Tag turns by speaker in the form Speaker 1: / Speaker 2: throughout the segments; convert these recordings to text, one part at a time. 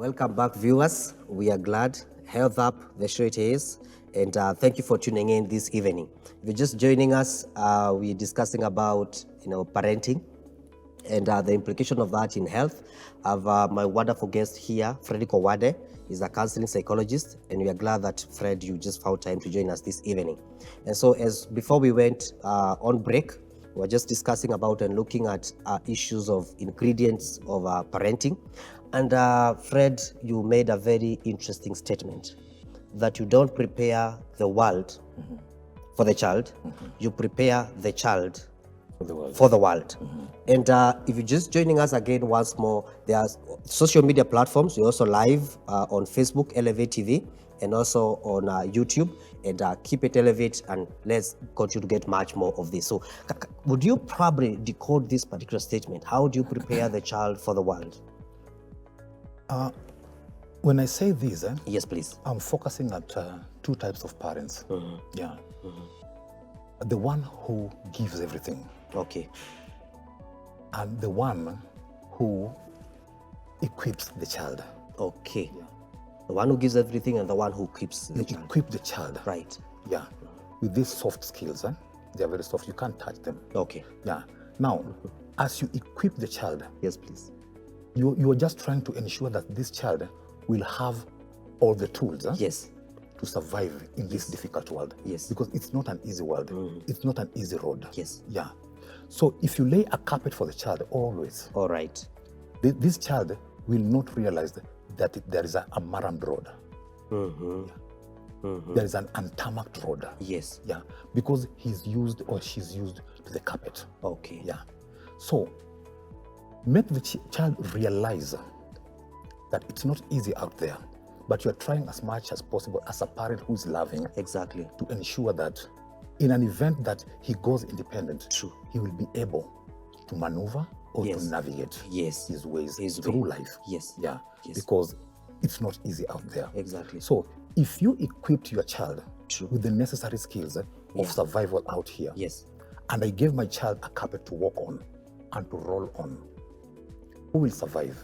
Speaker 1: Welcome back, viewers. We are glad. Health Up, the show it is. And thank you for tuning in this evening. If you're just joining us, we're discussing about parenting and the implication of that in health. I have my wonderful guest here, Fred Kowade. He's a counseling psychologist, and we are glad that, Fred, you just found time to join us this evening. And so, as before we went on break, we were just discussing about and looking at issues of ingredients of parenting. And Fred, you made a very interesting statement that you don't prepare the world for the child, you prepare the child for the world. And if you're just joining us again once more, there are social media platforms. We're also live on Facebook, Elevate TV, and also on YouTube. And keep it Elevate, and let's continue to get much more of this. So would you probably decode this particular statement? How do you prepare the child for the world?
Speaker 2: When I say this,
Speaker 1: Yes, please.
Speaker 2: I'm focusing at two types of parents. Yeah. The one who gives everything,
Speaker 1: Okay.
Speaker 2: and the one who equips the child.
Speaker 1: Okay. The one who gives everything and the one who keeps the
Speaker 2: You
Speaker 1: child.
Speaker 2: equip the child,
Speaker 1: Right.
Speaker 2: yeah, with these soft skills. They are very soft. You can't touch them.
Speaker 1: Okay.
Speaker 2: Yeah. Now, as you equip the child,
Speaker 1: Yes, please.
Speaker 2: you are just trying to ensure that this child will have all the tools
Speaker 1: Yes.
Speaker 2: to survive in this difficult world.
Speaker 1: Yes.
Speaker 2: Because it's not an easy world. It's not an easy road.
Speaker 1: Yes.
Speaker 2: Yeah. So if you lay a carpet for the child always,
Speaker 1: All right.
Speaker 2: this child will not realize that there is a marram road. There is an untarmacked road.
Speaker 1: Yes.
Speaker 2: Yeah. Because he's used or she's used to the carpet.
Speaker 1: Okay.
Speaker 2: Yeah. So make the child realize that it's not easy out there, but you're trying as much as possible as a parent who is loving
Speaker 1: Exactly.
Speaker 2: to ensure that in an event that he goes independent,
Speaker 1: True.
Speaker 2: he will be able to maneuver or
Speaker 1: Yes.
Speaker 2: to navigate
Speaker 1: Yes.
Speaker 2: his ways
Speaker 1: His
Speaker 2: through
Speaker 1: way.
Speaker 2: life.
Speaker 1: Yes.
Speaker 2: Yeah.
Speaker 1: Yes.
Speaker 2: Because it's not easy out there.
Speaker 1: Exactly.
Speaker 2: So if you equipped your child
Speaker 1: True.
Speaker 2: with the necessary skills of survival out here,
Speaker 1: Yes.
Speaker 2: and I gave my child a carpet to walk on and to roll on, who will survive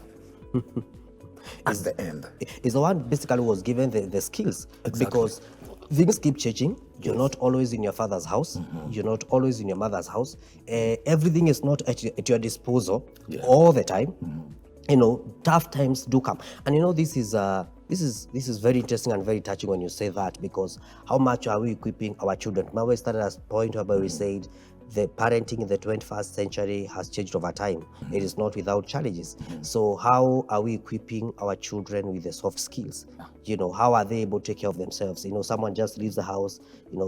Speaker 2: at the end?
Speaker 1: Is the one basically was given the skills.
Speaker 2: Exactly.
Speaker 1: Because things keep changing. You're not always in your father's house. You're not always in your mother's house. Everything is not at your disposal all the time. Tough times do come, and this is very interesting and very touching when you say that, because how much are we equipping our children? Remember, we started at a point where we said the parenting in the 21st century has changed over time. It is not without challenges. So how are we equipping our children with the soft skills? How are they able to take care of themselves? Someone just leaves the house,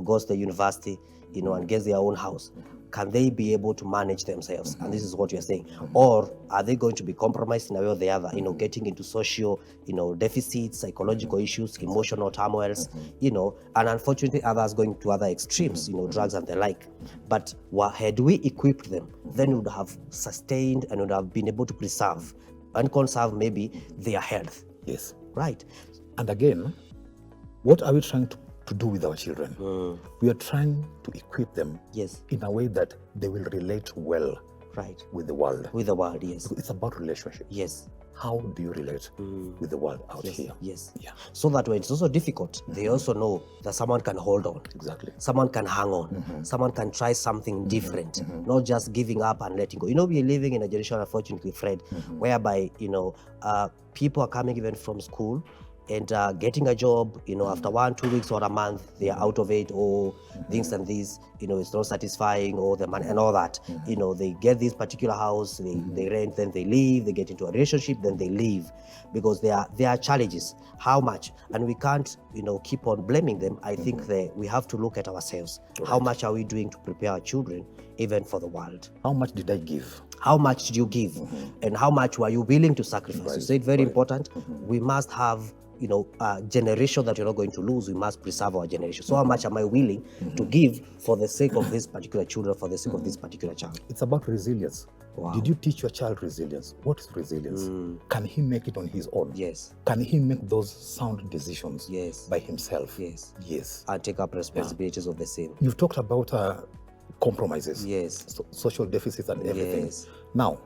Speaker 1: goes to the university, and gets their own house. Can they be able to manage themselves? And this is what you're saying. Or are they going to be compromised in a way or the other, getting into social, deficits, psychological issues, emotional turmoils, and unfortunately others going to other extremes, drugs and the like. But had we equipped them, then we would have sustained and would have been able to preserve and conserve maybe their health.
Speaker 2: Yes.
Speaker 1: Right.
Speaker 2: And again, what are we trying to do with our children? We are trying to equip them
Speaker 1: Yes.
Speaker 2: in a way that they will relate well
Speaker 1: Right.
Speaker 2: with the world.
Speaker 1: With the world, yes.
Speaker 2: It's about relationship.
Speaker 1: Yes.
Speaker 2: How do you relate with the world out here?
Speaker 1: Yes.
Speaker 2: Yeah.
Speaker 1: So that when it's also difficult, they also know that someone can hold on.
Speaker 2: Exactly.
Speaker 1: Someone can hang on. Someone can try something different, not just giving up and letting go. We're living in a generation, unfortunately, Fred, whereby, people are coming even from school and getting a job, after 1-2 weeks or a month, they are out of it, or things and these, it's not satisfying, or the money and all that. They get this particular house, they rent, then they leave, they get into a relationship, then they leave, because there are challenges. How much? And we can't, keep on blaming them. I think that we have to look at ourselves. Right. How much are we doing to prepare our children, even for the world?
Speaker 2: How much did I give?
Speaker 1: How much did you give? And how much were you willing to sacrifice?
Speaker 2: Right.
Speaker 1: You said very important. We must have a generation that you're not going to lose. We must preserve our generation. So how much am I willing to give for the sake of this particular children, for the sake of this particular child?
Speaker 2: It's about resilience.
Speaker 1: Wow.
Speaker 2: Did you teach your child resilience? What is resilience? Can he make it on his own?
Speaker 1: Yes.
Speaker 2: Can he make those sound decisions
Speaker 1: Yes.
Speaker 2: by himself?
Speaker 1: Yes.
Speaker 2: Yes.
Speaker 1: And take up responsibilities of the same.
Speaker 2: You've talked about compromises.
Speaker 1: Yes.
Speaker 2: Social deficits and everything.
Speaker 1: Yes.
Speaker 2: Now,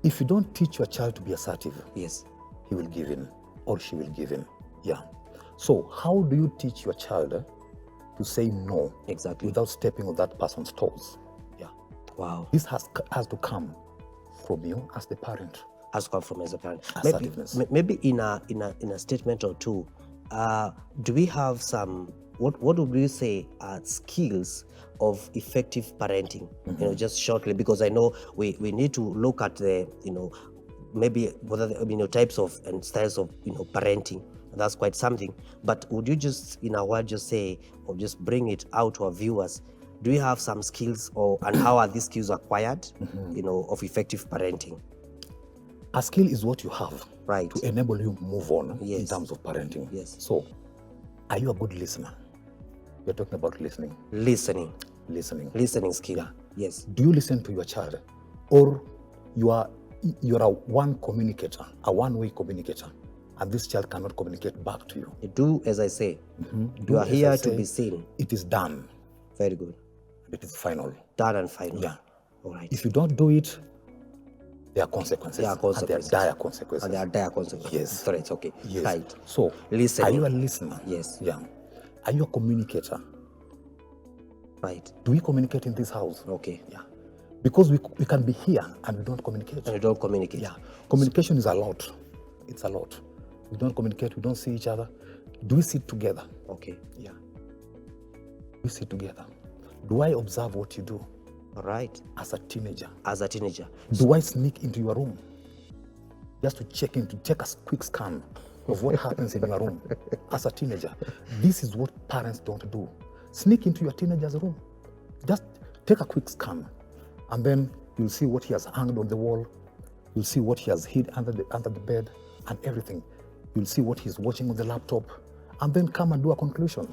Speaker 2: if you don't teach your child to be assertive,
Speaker 1: Yes.
Speaker 2: he will give in or she will give in. Yeah. So how do you teach your child to say no
Speaker 1: Exactly.
Speaker 2: without stepping on that person's toes? Yeah.
Speaker 1: Wow.
Speaker 2: This has to come from you as the parent.
Speaker 1: Has come from as a parent.
Speaker 2: Assertiveness.
Speaker 1: Maybe in a statement or two, do we have some? What would you say are skills of effective parenting? Just shortly, because I know we need to look at the maybe what are the types of and styles of parenting. That's quite something. But would you just in a word just say or just bring it out to our viewers? Do we have some skills and how are these skills acquired? Of effective parenting.
Speaker 2: A skill is what you have
Speaker 1: Right.
Speaker 2: to enable you move on in
Speaker 1: Yes.
Speaker 2: terms of parenting.
Speaker 1: Yes.
Speaker 2: So, are you a good listener? We're talking about listening.
Speaker 1: Listening skill.
Speaker 2: Yeah.
Speaker 1: Yes.
Speaker 2: Do you listen to your child, or you're a one communicator, a one-way communicator, and this child cannot communicate back to you?
Speaker 1: You do as I say.
Speaker 2: Do
Speaker 1: You are
Speaker 2: as I
Speaker 1: here to
Speaker 2: say,
Speaker 1: be seen.
Speaker 2: It is done.
Speaker 1: Very good.
Speaker 2: It is final.
Speaker 1: Done and final.
Speaker 2: Yeah.
Speaker 1: All right.
Speaker 2: If you don't do it, there are consequences.
Speaker 1: There are consequences.
Speaker 2: And there are dire consequences.
Speaker 1: And there are dire consequences.
Speaker 2: Yes.
Speaker 1: Threats. Okay.
Speaker 2: Yes.
Speaker 1: Right.
Speaker 2: So,
Speaker 1: Listening.
Speaker 2: are you a listener?
Speaker 1: Yes.
Speaker 2: Yeah. Are you a communicator?
Speaker 1: Right.
Speaker 2: Do we communicate in this house?
Speaker 1: Okay.
Speaker 2: Yeah. Because we can be here and we don't communicate.
Speaker 1: And you don't communicate.
Speaker 2: Yeah. Communication is a lot. It's a lot. We don't communicate. We don't see each other. Do we sit together?
Speaker 1: Okay.
Speaker 2: Yeah. We sit together. Do I observe what you do
Speaker 1: All right.
Speaker 2: as a teenager?
Speaker 1: As a teenager.
Speaker 2: Do I sneak into your room just to take a quick scan of what happens in your room as a teenager? This is what parents don't do. Sneak into your teenager's room. Just take a quick scan, and then you'll see what he has hung on the wall. You'll see what he has hid under the bed and everything. You'll see what he's watching on the laptop, and then come and do a conclusion.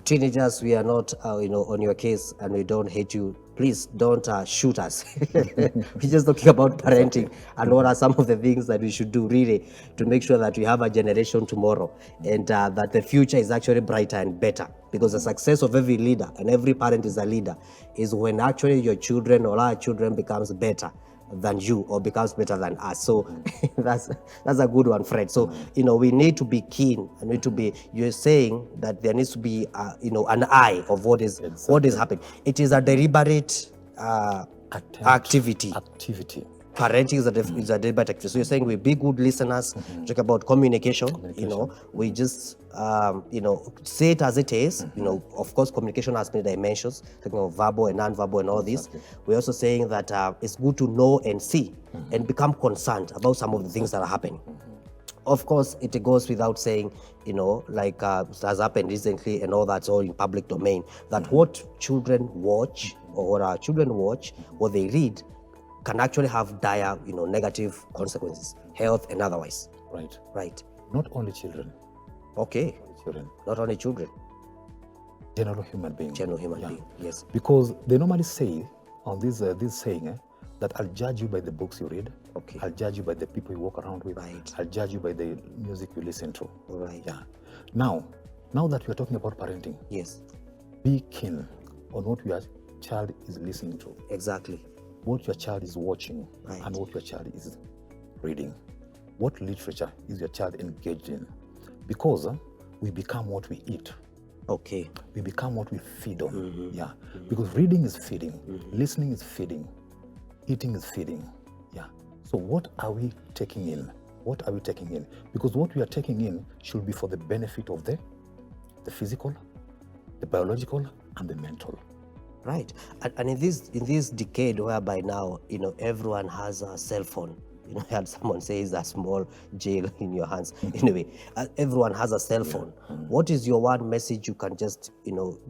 Speaker 1: Teenagers, we are not, on your case, and we don't hate you. Please don't shoot us. We're just talking about parenting and what are some of the things that we should do really to make sure that we have a generation tomorrow and that the future is actually brighter and better. Because the success of every leader and every parent is a leader is when actually your children or our children becomes better than you or becomes better than us. So that's a good one, Fred. So we need to be keen and need to be. You're saying that there needs to be an eye of what is happening. It is a deliberate activity. Parenting is a deliberate activity. So you're saying we be good listeners. Talk about communication. We just say it as it is. Of course, communication has many dimensions. Talking about verbal and non-verbal and all this. We're also saying that it's good to know and see and become concerned about some of the things that are happening. Of course, it goes without saying, like has happened recently and all that's all in public domain, that what children watch or what our children watch, what they read, can actually have dire, negative consequences, health and otherwise. Right.
Speaker 2: Not only children.
Speaker 1: Okay.
Speaker 2: Children.
Speaker 1: Not only children.
Speaker 2: General human being.
Speaker 1: Being. Yes.
Speaker 2: Because they normally say on this saying that I'll judge you by the books you read.
Speaker 1: Okay.
Speaker 2: I'll judge you by the people you walk around with.
Speaker 1: Right.
Speaker 2: I'll judge you by the music you listen to.
Speaker 1: Right.
Speaker 2: Yeah. Now that we're talking about parenting.
Speaker 1: Yes.
Speaker 2: Be keen on what your child is listening to.
Speaker 1: Exactly.
Speaker 2: What your child is watching.
Speaker 1: Right.
Speaker 2: And what your child is reading. What literature is your child engaged in? Because we become what we eat.
Speaker 1: Okay.
Speaker 2: We become what we feed on. Yeah. Because reading is feeding, listening is feeding, eating is feeding. Yeah. So what are we taking in? What are we taking in? Because what we are taking in should be for the benefit of the physical, the biological, and the mental.
Speaker 1: Right. And in this decade whereby now, everyone has a cell phone. I had someone say it's a small jail in your hands. Anyway, everyone has a cell phone. What is your one message you can just,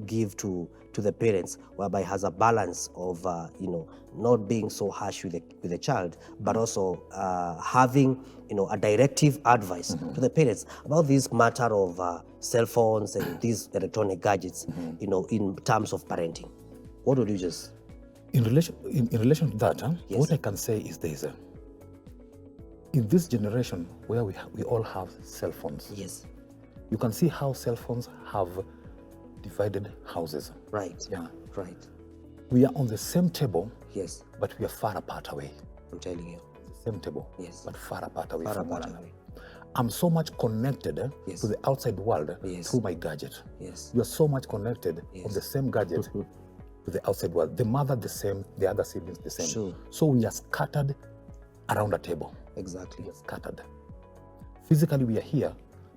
Speaker 1: give to the parents, whereby has a balance of, not being so harsh with the child, but also having, a directive advice to the parents about this matter of cell phones and these electronic gadgets, in terms of parenting? What would you just?
Speaker 2: In relation to that,
Speaker 1: Yes.
Speaker 2: What I can say is this. In this generation where we all have cell phones,
Speaker 1: Yes.
Speaker 2: you can see how cell phones have divided houses.
Speaker 1: Right.
Speaker 2: Yeah.
Speaker 1: Right.
Speaker 2: We are on the same table,
Speaker 1: Yes.
Speaker 2: but we are far apart away.
Speaker 1: I'm telling you.
Speaker 2: The same table,
Speaker 1: Yes.
Speaker 2: but far apart away
Speaker 1: Far
Speaker 2: from
Speaker 1: apart
Speaker 2: one another.
Speaker 1: away.
Speaker 2: I'm so much connected
Speaker 1: Yes.
Speaker 2: to the outside world
Speaker 1: Yes.
Speaker 2: through my gadget.
Speaker 1: Yes.
Speaker 2: You are so much connected
Speaker 1: Yes.
Speaker 2: on the same gadget to the outside world. The mother the same, the other siblings the same.
Speaker 1: True.
Speaker 2: So we are scattered around a table.
Speaker 1: Exactly.
Speaker 2: We are scattered. Physically we are here,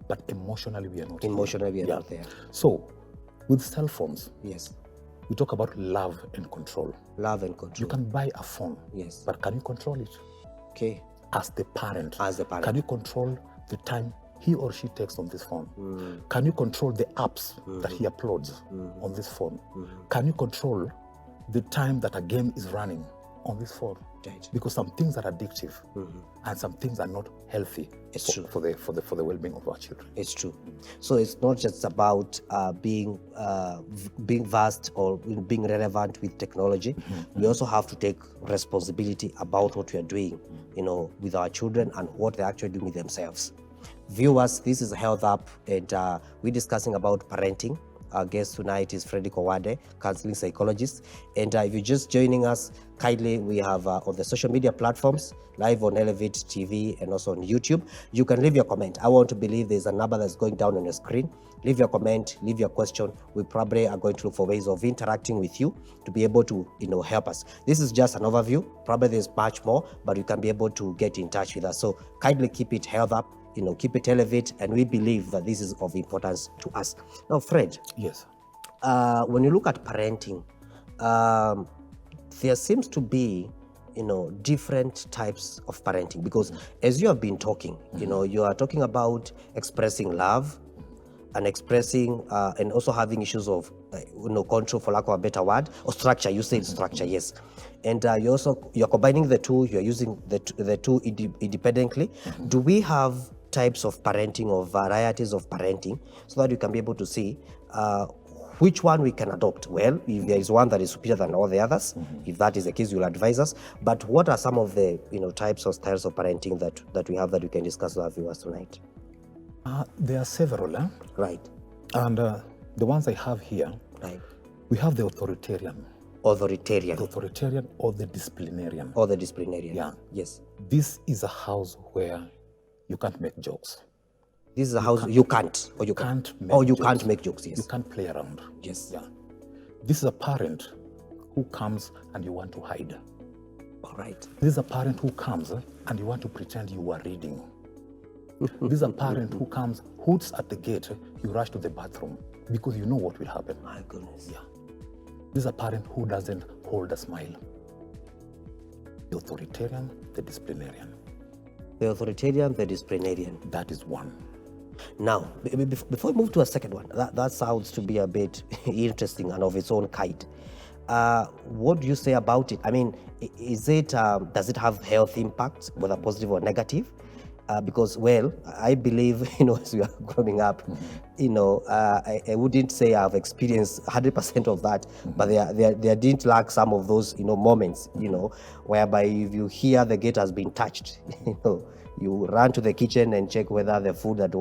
Speaker 2: but emotionally we are not
Speaker 1: Emotionally, we
Speaker 2: here.
Speaker 1: are not there.
Speaker 2: So with cell phones,
Speaker 1: Yes.
Speaker 2: we talk about love and control.
Speaker 1: Love and control.
Speaker 2: You can buy a phone,
Speaker 1: Yes.
Speaker 2: but can you control it?
Speaker 1: Okay.
Speaker 2: As the parent,
Speaker 1: As the parent.
Speaker 2: can you control the time he or she takes on this phone?
Speaker 1: Mm.
Speaker 2: Can you control the apps that he uploads on this phone? Can you control the time that a game is running on this phone?
Speaker 1: Right.
Speaker 2: Because some things are addictive and some things are not healthy
Speaker 1: It's true.
Speaker 2: for the well-being of our children.
Speaker 1: It's true. So it's not just about being vast or being relevant with technology. We also have to take responsibility about what we are doing, with our children and what they're actually doing with themselves. Viewers, this is Health Up, and we're discussing about parenting. Our guest tonight is Fredrick Owade, counseling psychologist. And if you're just joining us, kindly, we have on the social media platforms, live on Elevate TV and also on YouTube. You can leave your comment. I want to believe there's a number that's going down on your screen. Leave your comment, leave your question. We probably are going to look for ways of interacting with you to be able to, help us. This is just an overview. Probably there's much more, but you can be able to get in touch with us. So kindly keep it Health Up. Keep it Elevate, and we believe that this is of importance to us. Now, Fred,
Speaker 2: Yes.
Speaker 1: when you look at parenting, there seems to be, different types of parenting, because as you have been talking, you are talking about expressing love and expressing and also having issues of, control, for lack of a better word, or structure. You said structure, yes. And you're combining the two, you're using the two independently. Do we have types of parenting or varieties of parenting so that you can be able to see which one we can adopt? Well, if there is one that is superior than all the others, if that is the case, you'll advise us. But what are some of the types or styles of parenting that we have that we can discuss with our viewers tonight?
Speaker 2: There are several,
Speaker 1: Right.
Speaker 2: and the ones I have here,
Speaker 1: Right.
Speaker 2: we have the authoritarian.
Speaker 1: Authoritarian.
Speaker 2: The authoritarian or the disciplinarian.
Speaker 1: Or the disciplinarian.
Speaker 2: Yeah.
Speaker 1: Yes.
Speaker 2: This is a house where you can't make jokes.
Speaker 1: This is a house you can't, or you
Speaker 2: can't make
Speaker 1: or you
Speaker 2: jokes.
Speaker 1: can't make jokes. Yes.
Speaker 2: You can't play around.
Speaker 1: Yes.
Speaker 2: Yeah. This is a parent who comes and you want to hide.
Speaker 1: All right.
Speaker 2: This is a parent who comes and you want to pretend you are reading. This is a parent who comes, hoots at the gate, you rush to the bathroom because you know what will happen.
Speaker 1: My goodness.
Speaker 2: Yeah. This is a parent who doesn't hold a smile. The authoritarian, the disciplinarian.
Speaker 1: The authoritarian, the disciplinarian.
Speaker 2: That is one.
Speaker 1: Now, before we move to a second one, that sounds to be a bit interesting and of its own kind. What do you say about it? I mean, is it does it have health impacts, whether positive or negative? Because, well, I believe, as we are growing up, I wouldn't say I've experienced 100% of that, but there didn't lack some of those, moments, whereby if you hear the gate has been touched, you run to the kitchen and check whether the food that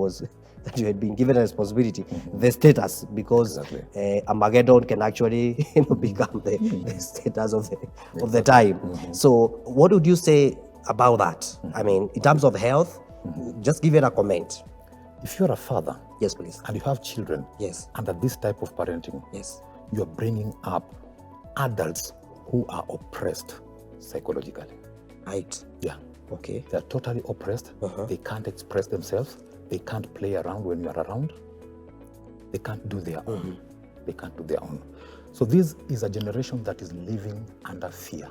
Speaker 1: you had been given a responsibility, the status, because Armageddon can actually become the status of the time. So what would you say about that? I mean, in terms of health, just give it a comment.
Speaker 2: If you're a father,
Speaker 1: Yes, please.
Speaker 2: and you have children
Speaker 1: Yes.
Speaker 2: under this type of parenting,
Speaker 1: Yes.
Speaker 2: you're bringing up adults who are oppressed psychologically.
Speaker 1: Right.
Speaker 2: Yeah.
Speaker 1: Okay.
Speaker 2: They're totally oppressed. They can't express themselves. They can't play around when you're around. They can't do their own. They can't do their own. So this is a generation that is living under fear.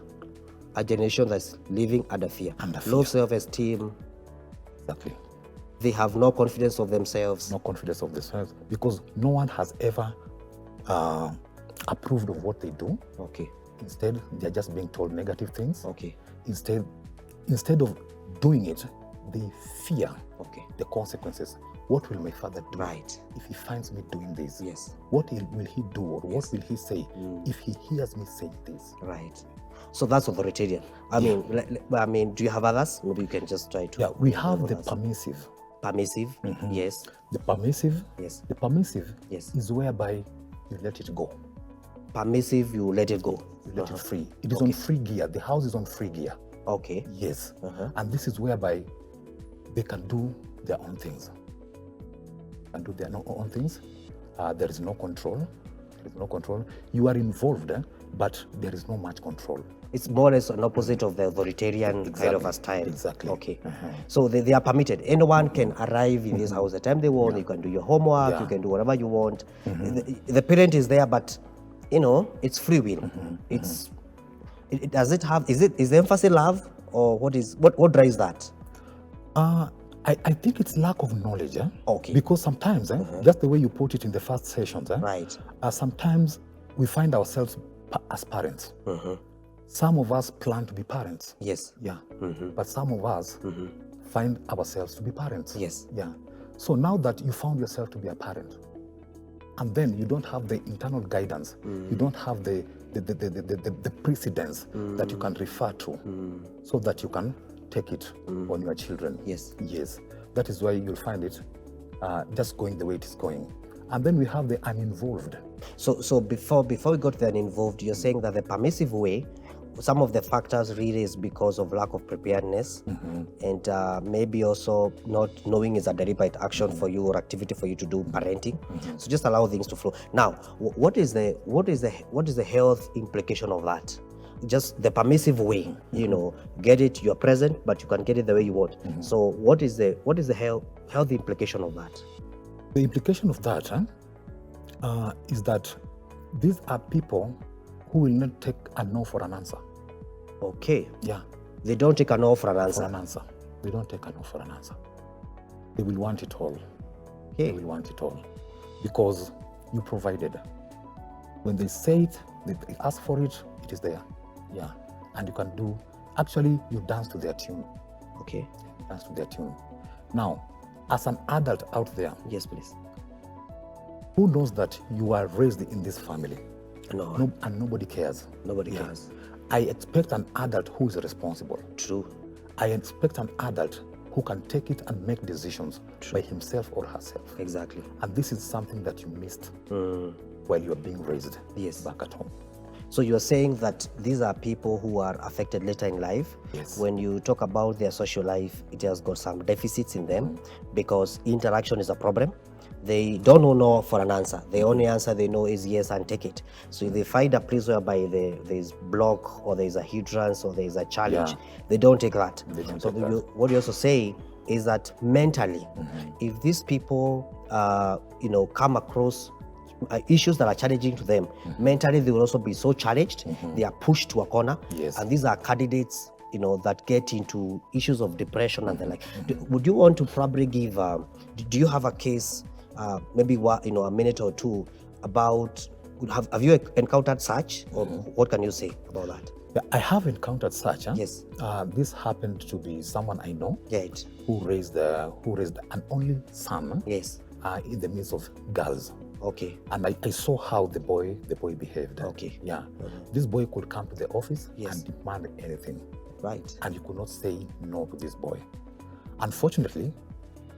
Speaker 1: A generation that's living under fear.
Speaker 2: Under
Speaker 1: Low
Speaker 2: fear.
Speaker 1: self-esteem.
Speaker 2: Exactly.
Speaker 1: They have no confidence of themselves.
Speaker 2: No confidence of themselves because no one has ever approved of what they do.
Speaker 1: Okay.
Speaker 2: Instead, they're just being told negative things.
Speaker 1: Okay.
Speaker 2: Instead of doing it, they fear
Speaker 1: Okay.
Speaker 2: the consequences. What will my father do
Speaker 1: Right.
Speaker 2: if he finds me doing this?
Speaker 1: Yes.
Speaker 2: What will he do or what will he say if he hears me saying this?
Speaker 1: Right. So that's authoritarian. I mean, do you have others? Maybe you can just try to.
Speaker 2: Yeah, we have the
Speaker 1: others.
Speaker 2: permissive.
Speaker 1: Permissive. Yes.
Speaker 2: The permissive,
Speaker 1: Yes.
Speaker 2: the permissive
Speaker 1: Yes.
Speaker 2: is whereby you let it go.
Speaker 1: Permissive, you let it go.
Speaker 2: You let it free. It is on free gear. The house is on free gear.
Speaker 1: Okay.
Speaker 2: Yes. And this is whereby they can do their own things. And do their own things. There is no control. There is no control. You are involved, but there is no much control.
Speaker 1: It's more or less an opposite of the authoritarian kind of a style.
Speaker 2: Exactly.
Speaker 1: Okay. So they are permitted. Anyone can arrive in this house the time they want. You can do your homework. You can do whatever you want. The parent is there, but it's free will. Does it have? Is the emphasis love, or what drives that?
Speaker 2: I think it's lack of knowledge.
Speaker 1: Okay.
Speaker 2: Because sometimes, just the way you put it in the first sessions,
Speaker 1: Right.
Speaker 2: Sometimes we find ourselves as parents. Some of us plan to be parents.
Speaker 1: Yes.
Speaker 2: Yeah. But some of us find ourselves to be parents.
Speaker 1: Yes.
Speaker 2: Yeah. So now that you found yourself to be a parent, and then you don't have the internal guidance, you don't have the precedence that you can refer to, so that you can take it on your children.
Speaker 1: Yes.
Speaker 2: Yes. That is why you'll find it just going the way it is going. And then we have the uninvolved.
Speaker 1: So before we go to the uninvolved, you're saying that the permissive way, some of the factors really is because of lack of preparedness, and maybe also not knowing is a deliberate action for you or activity for you to do parenting. So just allow things to flow. Now, what is the health implication of that? Just the permissive way, get it, you're present, but you can get it the way you want. So what is the health implication of that?
Speaker 2: The implication of that is that these are people who will not take a no for an answer.
Speaker 1: Okay.
Speaker 2: Yeah.
Speaker 1: They don't take a no for an answer.
Speaker 2: They don't take a no for an answer. They will want it all.
Speaker 1: Okay.
Speaker 2: They will want it all. Because you provided. When they say it, they ask for it, it is there. Yeah. And you can do, actually, you dance to their tune.
Speaker 1: Okay.
Speaker 2: Dance to their tune. Now, as an adult out there,
Speaker 1: Yes, please.
Speaker 2: who knows that you are raised in this family?
Speaker 1: No.
Speaker 2: And nobody cares.
Speaker 1: Nobody
Speaker 2: Yeah.
Speaker 1: cares.
Speaker 2: I expect an adult who is responsible.
Speaker 1: True.
Speaker 2: I expect an adult who can take it and make decisions by himself or herself.
Speaker 1: Exactly.
Speaker 2: And this is something that you missed while you are being raised
Speaker 1: Yes.
Speaker 2: back at home.
Speaker 1: So you're saying that these are people who are affected later in life.
Speaker 2: Yes.
Speaker 1: When you talk about their social life, it has got some deficits in them because interaction is a problem. They don't know no for an answer. The only answer they know is yes and take it. So if they find a place whereby there's block or there's a hindrance or there's a challenge, they don't take that. So what you also say is that mentally, if these people come across issues that are challenging to them, mentally they will also be so challenged. They are pushed to a corner.
Speaker 2: Yes.
Speaker 1: And these are candidates that get into issues of depression and the like. Would you want to probably give do you have a case, maybe a minute or two about, have you encountered such, or what can you say about that?
Speaker 2: Yeah, I have encountered such.
Speaker 1: Yes.
Speaker 2: This happened to be someone I know
Speaker 1: Right.
Speaker 2: who raised an only son
Speaker 1: Yes.
Speaker 2: in the midst of girls.
Speaker 1: Okay.
Speaker 2: And I saw how the boy behaved.
Speaker 1: Okay.
Speaker 2: Yeah. This boy could come to the office
Speaker 1: Yes.
Speaker 2: and demand anything.
Speaker 1: Right.
Speaker 2: And you could not say no to this boy. Unfortunately,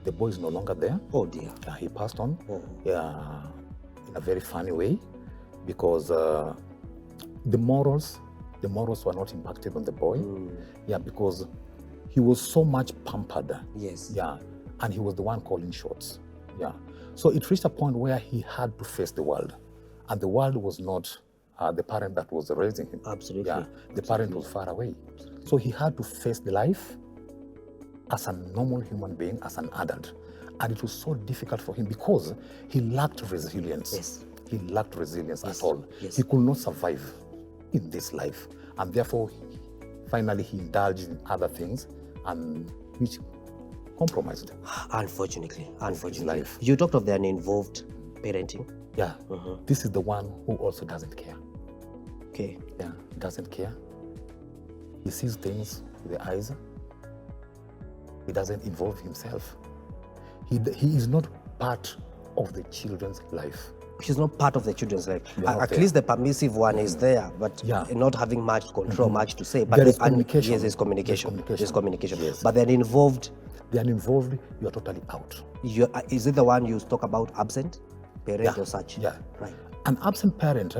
Speaker 2: the boy is no longer there.
Speaker 1: Oh dear.
Speaker 2: He passed on.
Speaker 1: Oh.
Speaker 2: Yeah, in a very funny way, because the morals were not impacted on the boy. Yeah, because he was so much pampered.
Speaker 1: Yes.
Speaker 2: Yeah, and he was the one calling shots. Yeah, so it reached a point where he had to face the world, and the world was not the parent that was raising him.
Speaker 1: Absolutely.
Speaker 2: Yeah, the parent was far away, so he had to face the life as a normal human being, as an adult, and it was so difficult for him because he lacked resilience.
Speaker 1: Yes.
Speaker 2: He lacked resilience at all.
Speaker 1: Yes.
Speaker 2: He could not survive in this life, and therefore, finally, he indulged in other things, and which compromised.
Speaker 1: Unfortunately.
Speaker 2: life.
Speaker 1: You talked of the uninvolved parenting.
Speaker 2: Yeah, this is the one who also doesn't care.
Speaker 1: Okay.
Speaker 2: Yeah, doesn't care. He sees things with the eyes. He doesn't involve himself. He is not part of the children's life.
Speaker 1: He's not part of the children's life.
Speaker 2: They're not
Speaker 1: At
Speaker 2: there.
Speaker 1: least the permissive one is there, but
Speaker 2: Yeah.
Speaker 1: not having much control, much to say. But
Speaker 2: There is communication.
Speaker 1: Yes, there's communication.
Speaker 2: There's communication. Yes.
Speaker 1: But they're involved.
Speaker 2: They are involved, you are totally out.
Speaker 1: Is it the one you talk about, absent parent or such?
Speaker 2: Yeah.
Speaker 1: Right.
Speaker 2: An absent parent,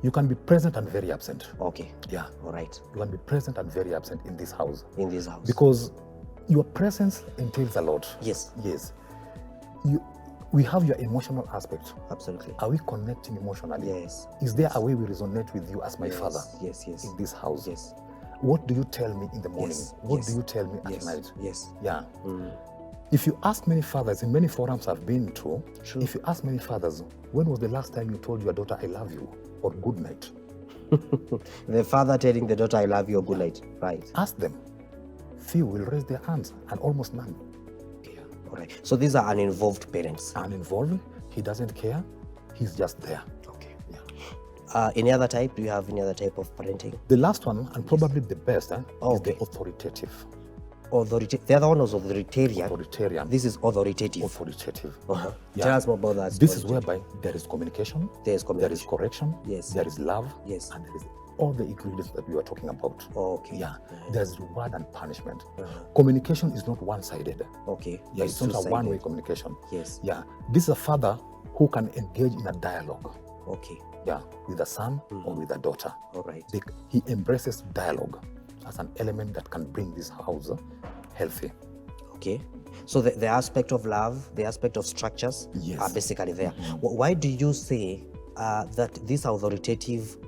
Speaker 2: you can be present and very absent.
Speaker 1: Okay.
Speaker 2: Yeah.
Speaker 1: All right.
Speaker 2: You can be present and very absent in this house.
Speaker 1: In this house.
Speaker 2: Because Your presence entails a lot.
Speaker 1: Yes.
Speaker 2: Yes. We have your emotional aspect.
Speaker 1: Absolutely.
Speaker 2: Are we connecting emotionally?
Speaker 1: Yes.
Speaker 2: Is there a way we resonate with you as my father?
Speaker 1: Yes, yes.
Speaker 2: In this house?
Speaker 1: Yes.
Speaker 2: What do you tell me in the morning?
Speaker 1: Yes,
Speaker 2: What
Speaker 1: yes,
Speaker 2: do you tell me at
Speaker 1: yes,
Speaker 2: night?
Speaker 1: yes.
Speaker 2: Yeah. If you ask many fathers, in many forums I've been to,
Speaker 1: True.
Speaker 2: if you ask many fathers, when was the last time you told your daughter, I love you, or good night?
Speaker 1: The father telling the daughter, I love you, or good night. Right.
Speaker 2: Ask them. Few will raise their hands, and almost none.
Speaker 1: Yeah. All right. So these are uninvolved parents.
Speaker 2: Uninvolved, he doesn't care, he's just there.
Speaker 1: Okay.
Speaker 2: Yeah.
Speaker 1: Any other type? Do you have any other type of parenting?
Speaker 2: The last one, and probably the best, is
Speaker 1: Okay.
Speaker 2: the authoritative.
Speaker 1: The other one was authoritarian.
Speaker 2: Authoritarian.
Speaker 1: This is authoritative.
Speaker 2: Authoritative.
Speaker 1: Uh-huh.
Speaker 2: Yeah.
Speaker 1: Tell us more about that.
Speaker 2: This is whereby there is communication,
Speaker 1: There is
Speaker 2: there is correction,
Speaker 1: Yes.
Speaker 2: there is love,
Speaker 1: Yes.
Speaker 2: and there is all the ingredients that we were talking about.
Speaker 1: Okay.
Speaker 2: Yeah, there's reward and punishment.
Speaker 1: Uh-huh.
Speaker 2: Communication is not one-sided.
Speaker 1: Okay.
Speaker 2: Yeah, it's not a
Speaker 1: two-sided.
Speaker 2: one-way communication.
Speaker 1: Yes.
Speaker 2: Yeah, this is a father who can engage in a dialogue.
Speaker 1: Okay.
Speaker 2: Yeah, with a son or with a daughter.
Speaker 1: All right.
Speaker 2: He embraces dialogue as an element that can bring this house healthy.
Speaker 1: Okay. So the aspect of love, the aspect of structures
Speaker 2: Yes.
Speaker 1: are basically there. Why do you say that this authoritative,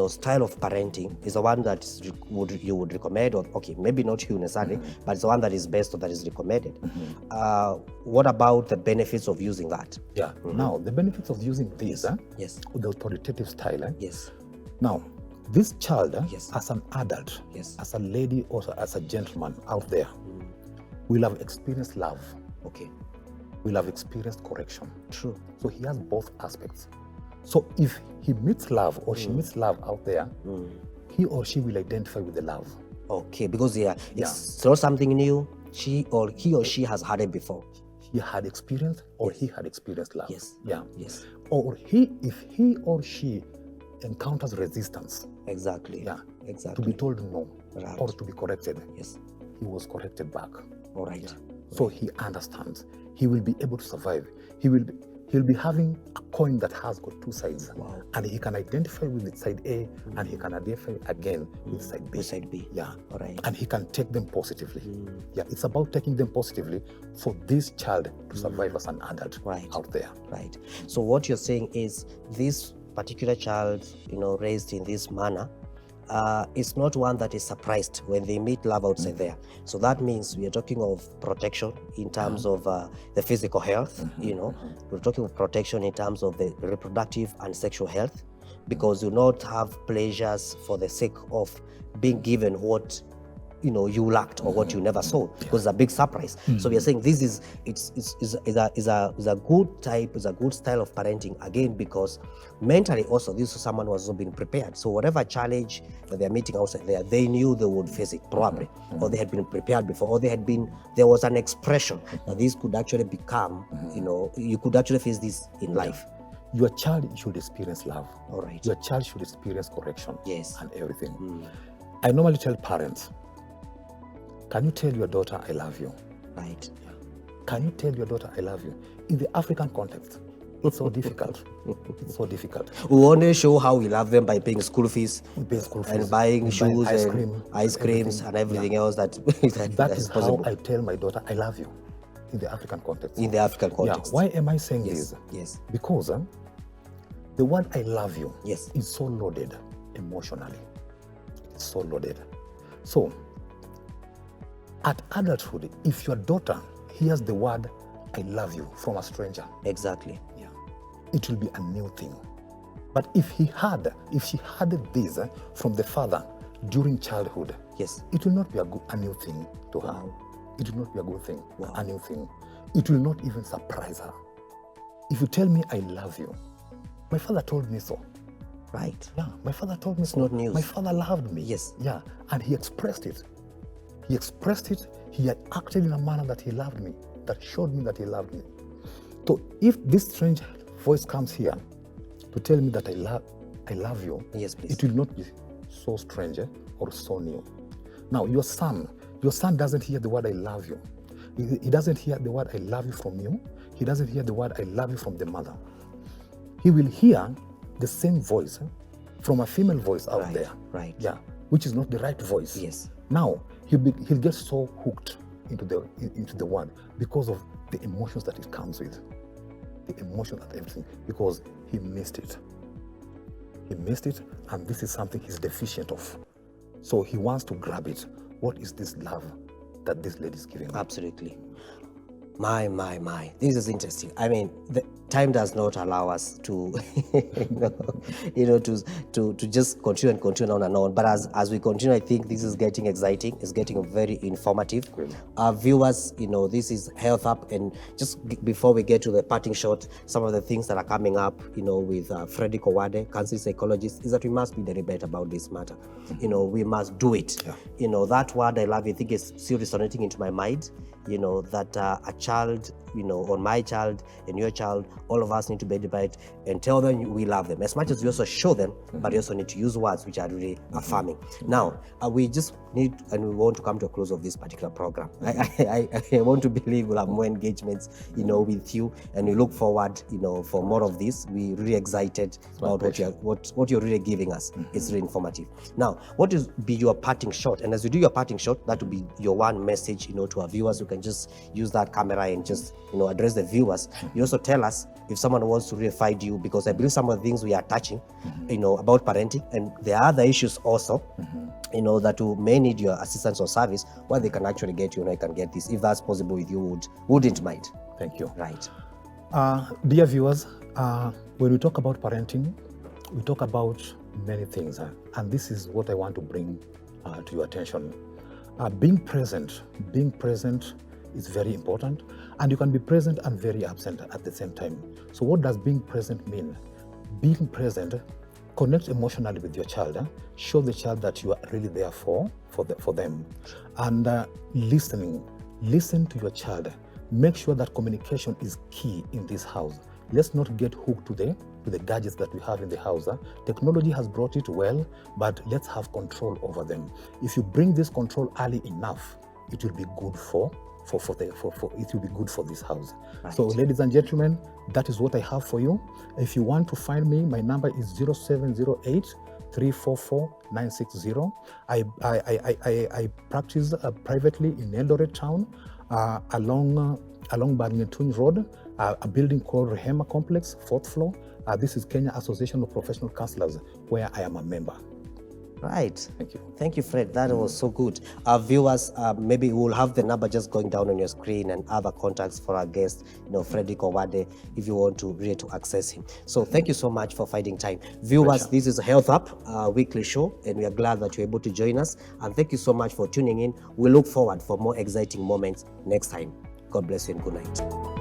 Speaker 1: style of parenting is the one that you would recommend, or okay, maybe not you necessarily, but it's the one that is best or that is recommended? What about the benefits of using that?
Speaker 2: Yeah. Now, the benefits of using this,
Speaker 1: Yes.
Speaker 2: the authoritative style.
Speaker 1: Yes.
Speaker 2: Now, this child,
Speaker 1: Yes.
Speaker 2: as an adult,
Speaker 1: Yes.
Speaker 2: as a lady or as a gentleman out there, will have experienced love,
Speaker 1: Okay.
Speaker 2: will have experienced correction.
Speaker 1: True.
Speaker 2: So he has both aspects. So if he meets love or she meets love out there, he or she will identify with the love.
Speaker 1: Okay, because it's not something new. He or she has had it before.
Speaker 2: He had experienced or he had experienced love.
Speaker 1: Yes.
Speaker 2: Yeah.
Speaker 1: Yes.
Speaker 2: Or if he or she encounters resistance,
Speaker 1: Exactly.
Speaker 2: yeah, to
Speaker 1: Exactly.
Speaker 2: be told no
Speaker 1: Right.
Speaker 2: or to be corrected,
Speaker 1: Yes.
Speaker 2: he was corrected back.
Speaker 1: All right.
Speaker 2: So he understands. He will be able to survive. He'll be having a coin that has got two sides.
Speaker 1: Wow.
Speaker 2: And he can identify with side A and he can identify again with side B.
Speaker 1: With side B.
Speaker 2: Yeah.
Speaker 1: All right.
Speaker 2: And he can take them positively. Yeah, it's about taking them positively for this child to survive as an adult
Speaker 1: Right.
Speaker 2: out there.
Speaker 1: Right. So what you're saying is this particular child, raised in this manner, is not one that is surprised when they meet love outside there. So that means we are talking of protection in terms of the physical health. We're talking of protection in terms of the reproductive and sexual health, because you not have pleasures for the sake of being given what you lacked or what you never saw, because it's a big surprise. So we are saying this is a good type, is a good style of parenting, again, because mentally also this is someone who has not been prepared. So whatever challenge that they're meeting outside there, they knew they would face it probably, or they had been prepared before, or there was an expression that this could actually become, you could actually face this in life.
Speaker 2: Your child should experience love.
Speaker 1: All right.
Speaker 2: Your child should experience correction.
Speaker 1: Yes.
Speaker 2: And everything. I normally tell parents, can you tell your daughter I love you?
Speaker 1: Right.
Speaker 2: Can you tell your daughter I love you? In the African context, it's so difficult. It's so difficult.
Speaker 1: We only show how we love them by paying school fees,
Speaker 2: We pay school fees,
Speaker 1: and buying
Speaker 2: we
Speaker 1: shoes
Speaker 2: ice
Speaker 1: and
Speaker 2: cream,
Speaker 1: ice creams and everything else that
Speaker 2: That is
Speaker 1: possible
Speaker 2: how I tell my daughter I love you in the African context.
Speaker 1: in the African
Speaker 2: Yeah.
Speaker 1: context.
Speaker 2: Why am I saying
Speaker 1: Yes.
Speaker 2: this?
Speaker 1: Yes.
Speaker 2: Because the word I love you
Speaker 1: Yes.
Speaker 2: is so loaded emotionally. It's so loaded. So, at adulthood, if your daughter hears the word I love you from a stranger,
Speaker 1: Exactly.
Speaker 2: it will be a new thing. But if she had this from the father during childhood,
Speaker 1: Yes.
Speaker 2: it will not be a new thing to her.
Speaker 1: Wow.
Speaker 2: It will not be a good thing,
Speaker 1: Wow.
Speaker 2: a new thing. It will not even surprise her. If you tell me I love you, my father told me so.
Speaker 1: Right.
Speaker 2: Yeah, my father told me so.
Speaker 1: not news.
Speaker 2: My father loved me.
Speaker 1: Yes.
Speaker 2: Yeah, and he expressed it. He expressed it. He had acted in a manner that he loved me, that showed me that he loved me. So if this strange voice comes here to tell me that I love you,
Speaker 1: Yes, please.
Speaker 2: it will not be so strange or so new. Now, your son doesn't hear the word I love you. He doesn't hear the word I love you from you. He doesn't hear the word I love you from the mother. He will hear the same voice from a female voice out
Speaker 1: Right,
Speaker 2: there.
Speaker 1: right.
Speaker 2: Yeah, which is not the right voice.
Speaker 1: Yes.
Speaker 2: Now, he'll get so hooked into the word because of the emotions that it comes with, the emotion and everything, because he missed it. He missed it, and this is something he's deficient of. So he wants to grab it. What is this love that this lady is giving me?
Speaker 1: Absolutely. My. This is interesting. I mean, the time does not allow us to, to just continue on and on. But as we continue, I think this is getting exciting. It's getting very informative.
Speaker 2: Really?
Speaker 1: Our viewers, this is Health Up. And just before we get to the parting shot, some of the things that are coming up, with Freddy Kowade, cancer psychologist, is that we must be deliberate about this matter. We must do it.
Speaker 2: Yeah.
Speaker 1: That word I love, I think is still resonating into my mind. That a child, or my child and your child, all of us need to be deliberate and tell them we love them as much as we also show them, but we also need to use words which are really affirming. Now, we just need, and we want to come to a close of this particular program. I want to believe we'll have more engagements, with you, and we look forward, for more of this. We're really excited about what you're really giving us. It's really informative. Now, what is be your parting shot? And as you do your parting shot, that will be your one message, to our viewers. You can just use that camera and just, address the viewers. You also tell us if someone wants to really find you, because I believe some of the things we are touching, about parenting, and there are other issues also, that may need your assistance or service, where they can actually get you, and I can get this. If that's possible with you, wouldn't mind.
Speaker 2: Thank you.
Speaker 1: Right.
Speaker 2: Dear viewers, when we talk about parenting, we talk about many things, and this is what I want to bring to your attention. Being present is very important, and you can be present and very absent at the same time. So what does being present mean? Being present, connect emotionally with your child. Show the child that you are really there for them. And listen to your child. Make sure that communication is key in this house. Let's not get hooked to the gadgets that we have in the house. Technology has brought it well, but let's have control over them. If you bring this control early enough, it will be good it will be good for this house. Right. So, ladies and gentlemen, that is what I have for you. If you want to find me, my number is 0708 344 960. I practice privately in Eldoret town, along Badminton Road, a building called Rehema Complex, 4th floor. This is Kenya Association of Professional Counselors, where I am a member.
Speaker 1: Right.
Speaker 2: Thank you.
Speaker 1: Thank you, Fred. That was so good. Our viewers, maybe we'll have the number just going down on your screen and other contacts for our guest, Freddy Kowade, if you want to really to access him. So thank you so much for finding time. Viewers, this is Health Up, our weekly show, and we are glad that you're able to join us. And thank you so much for tuning in. We look forward for more exciting moments next time. God bless you and good night.